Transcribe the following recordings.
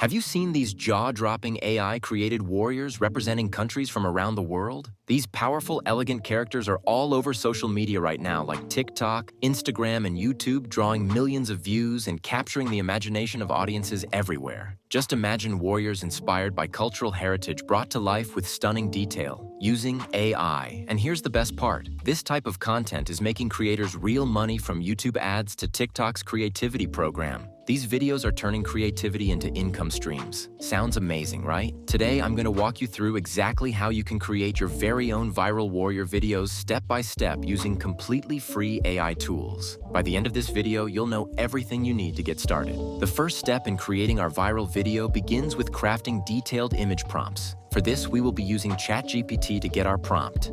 Have you seen these jaw-dropping AI-created warriors representing countries from around the world? These powerful, elegant characters are all over social media right now, like TikTok, Instagram, and YouTube, drawing millions of views and capturing the imagination of audiences everywhere. Just imagine warriors inspired by cultural heritage brought to life with stunning detail, using AI. And here's the best part. This type of content is making creators real money, from YouTube ads to TikTok's creativity program. These videos are turning creativity into income streams. Sounds amazing, right? Today, I'm going to walk you through exactly how you can create your very own viral warrior videos step by step using completely free AI tools. By the end of this video, you'll know everything you need to get started. The first step in creating our viral video begins with crafting detailed image prompts. For this, we will be using ChatGPT to get our prompt.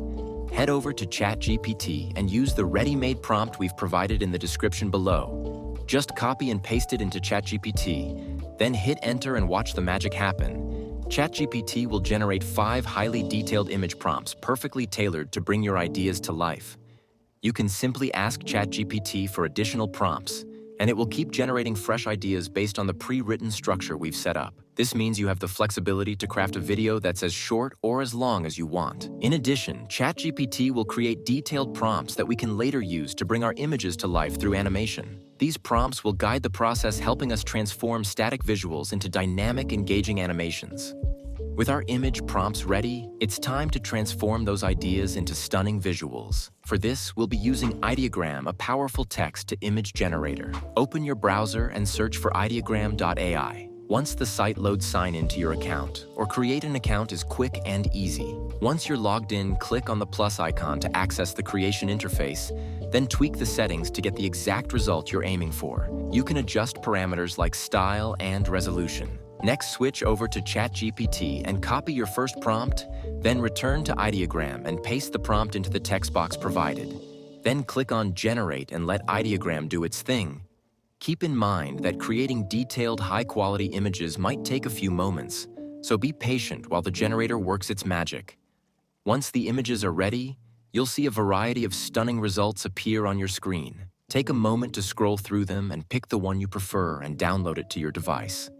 Head over to ChatGPT and use the ready-made prompt we've provided in the description below. Just copy and paste it into ChatGPT, then hit enter and watch the magic happen. ChatGPT will generate 5 highly detailed image prompts perfectly tailored to bring your ideas to life. You can simply ask ChatGPT for additional prompts, and it will keep generating fresh ideas based on the pre-written structure we've set up. This means you have the flexibility to craft a video that's as short or as long as you want. In addition, ChatGPT will create detailed prompts that we can later use to bring our images to life through animation. These prompts will guide the process, helping us transform static visuals into dynamic, engaging animations. With our image prompts ready, it's time to transform those ideas into stunning visuals. For this, we'll be using Ideogram, a powerful text-to-image generator. Open your browser and search for ideogram.ai. Once the site loads, sign into your account, or create an account is quick and easy. Once you're logged in, click on the plus icon to access the creation interface, then tweak the settings to get the exact result you're aiming for. You can adjust parameters like style and resolution. Next, switch over to ChatGPT and copy your first prompt, then return to Ideogram and paste the prompt into the text box provided. Then click on Generate and let Ideogram do its thing. Keep in mind that creating detailed, high-quality images might take a few moments, so be patient while the generator works its magic. Once the images are ready, you'll see a variety of stunning results appear on your screen. Take a moment to scroll through them and pick the one you prefer and download it to your device.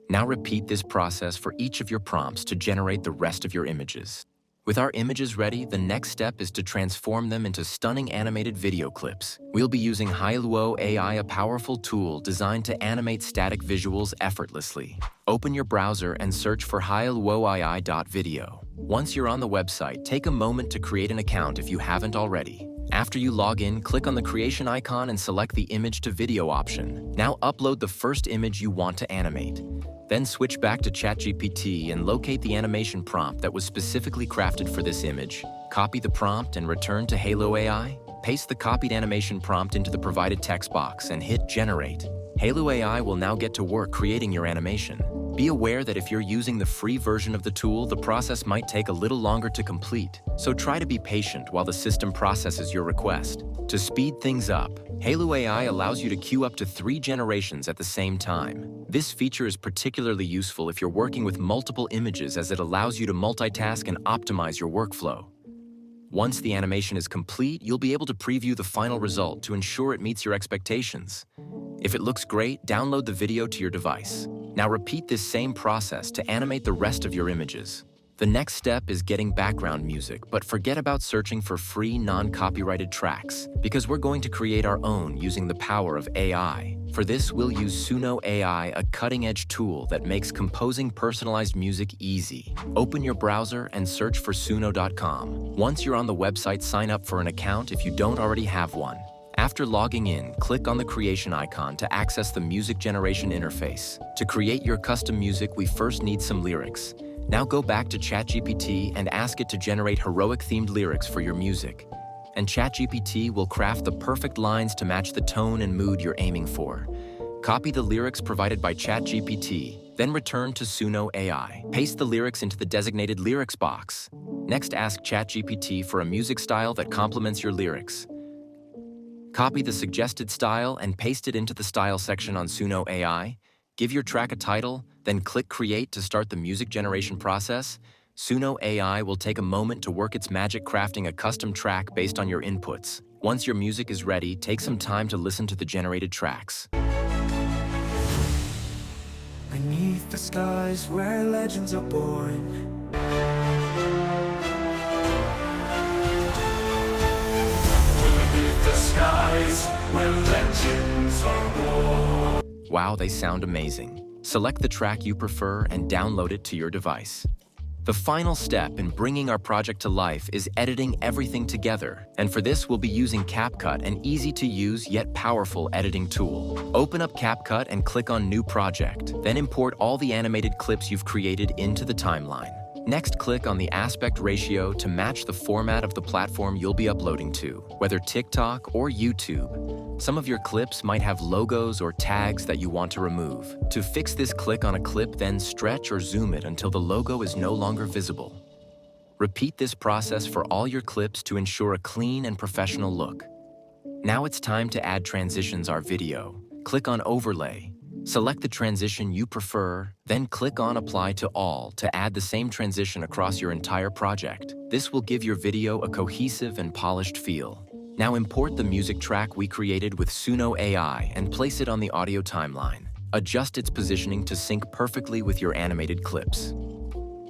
Now repeat this process for each of your prompts to generate the rest of your images. With our images ready, the next step is to transform them into stunning animated video clips. We'll be using howto AI, a powerful tool designed to animate static visuals effortlessly. Open your browser and search for howto.ai.video. Once you're on the website, take a moment to create an account if you haven't already. After you log in, click on the creation icon and select the image to video option. Now upload the first image you want to animate. Then switch back to ChatGPT and locate the animation prompt that was specifically crafted for this image. Copy the prompt and return to howto AI. Paste the copied animation prompt into the provided text box and hit Generate. howto AI will now get to work creating your animation. Be aware that if you're using the free version of the tool, the process might take a little longer to complete, so try to be patient while the system processes your request. To speed things up, howto AI allows you to queue up to 3 generations at the same time. This feature is particularly useful if you're working with multiple images, as it allows you to multitask and optimize your workflow. Once the animation is complete, you'll be able to preview the final result to ensure it meets your expectations. If it looks great, download the video to your device. Now repeat this same process to animate the rest of your images. The next step is getting background music, but forget about searching for free, non-copyrighted tracks, because we're going to create our own using the power of AI. For this, we'll use Suno AI, a cutting-edge tool that makes composing personalized music easy. Open your browser and search for suno.com. Once you're on the website, sign up for an account if you don't already have one. After logging in, click on the creation icon to access the music generation interface. To create your custom music, we first need some lyrics. Now go back to ChatGPT and ask it to generate heroic-themed lyrics for your music. And ChatGPT will craft the perfect lines to match the tone and mood you're aiming for. Copy the lyrics provided by ChatGPT, then return to Suno AI. Paste the lyrics into the designated lyrics box. Next, ask ChatGPT for a music style that complements your lyrics. Copy the suggested style and paste it into the style section on Suno AI. Give your track a title, then click Create to start the music generation process. Suno AI will take a moment to work its magic, crafting a custom track based on your inputs. Once your music is ready, take some time to listen to the generated tracks. Beneath the skies where legends are born. Beneath the skies where legends are born. Wow, they sound amazing. Select the track you prefer and download it to your device. The final step in bringing our project to life is editing everything together, and for this we'll be using CapCut, an easy-to-use yet powerful editing tool. Open up CapCut and click on New Project, then import all the animated clips you've created into the timeline. Next, click on the aspect ratio to match the format of the platform you'll be uploading to, whether TikTok or YouTube. Some of your clips might have logos or tags that you want to remove. To fix this, click on a clip, then stretch or zoom it until the logo is no longer visible. Repeat this process for all your clips to ensure a clean and professional look. Now it's time to add transitions our video. Click on Overlay. Select the transition you prefer, then click on Apply to All to add the same transition across your entire project. This will give your video a cohesive and polished feel. Now import the music track we created with Suno AI and place it on the audio timeline. Adjust its positioning to sync perfectly with your animated clips.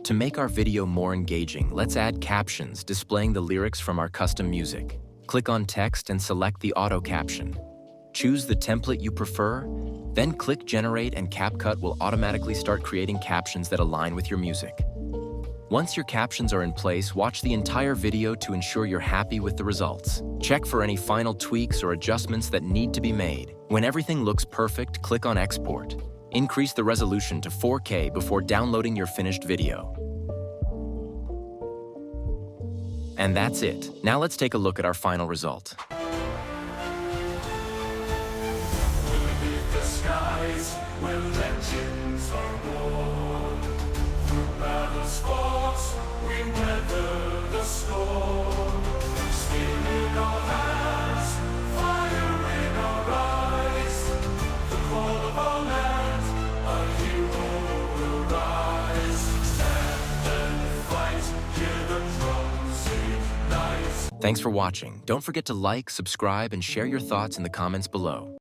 To make our video more engaging, let's add captions displaying the lyrics from our custom music. Click on Text and select the auto caption. Choose the template you prefer, then click Generate and CapCut will automatically start creating captions that align with your music. Once your captions are in place, watch the entire video to ensure you're happy with the results. Check for any final tweaks or adjustments that need to be made. When everything looks perfect, click on Export. Increase the resolution to 4K before downloading your finished video. And that's it. Now let's take a look at our final result. Where legends are born. Through battle's fought, we weather the storm. Steel in our hands, fire in our eyes. The call of our land, a hero will rise. Stand and fight, hear the drums ignite. Thanks for watching. Don't forget to like, subscribe, and share your thoughts in the comments below.